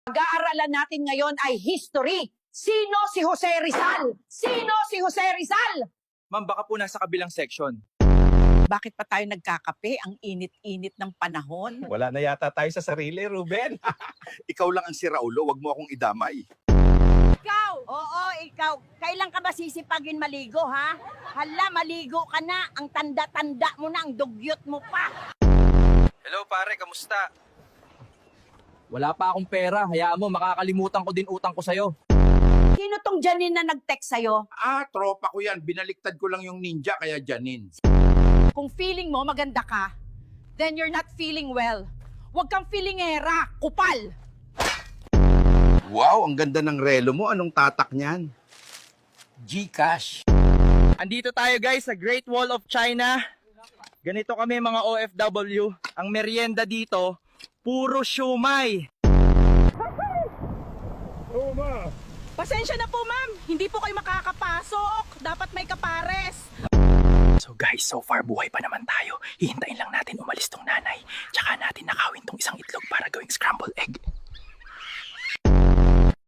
Pag-aaralan natin ngayon ay history. Sino si Jose Rizal? Sino si Jose Rizal? Ma'am, baka po nasa kabilang section. Bakit pa tayo nagkakape? Ang init-init ng panahon. Wala na yata tayo sa sarili, Ruben. Ikaw lang ang si Raulo, wag mo akong idamay. Ikaw! Oo, ikaw. Kailan ka ba sisipagin maligo, ha? Hala, maligo ka na. Ang tanda-tanda mo na, ang dugyot mo pa. Hello pare, kamusta? Wala pa akong pera. Hayaan mo, makakalimutan ko din utang ko sa'yo. Sino tong Janine na nag-text sa'yo? Tropa ko yan. Binaliktad ko lang yung ninja, kaya Janine. Kung feeling mo maganda ka, then you're not feeling well. Huwag kang feelingera, kupal! Wow, ang ganda ng relo mo. Anong tatak niyan? GCash. Andito tayo guys sa Great Wall of China. Ganito kami mga OFW. Ang merienda dito, puro siomai. Pasensya na po, ma'am. Hindi po kayo makakapasok. Dapat may kapares. So guys, so far buhay pa naman tayo. Hihintayin lang natin umalis tong nanay. Tsaka natin nakawin tong isang itlog para gawing scrambled egg.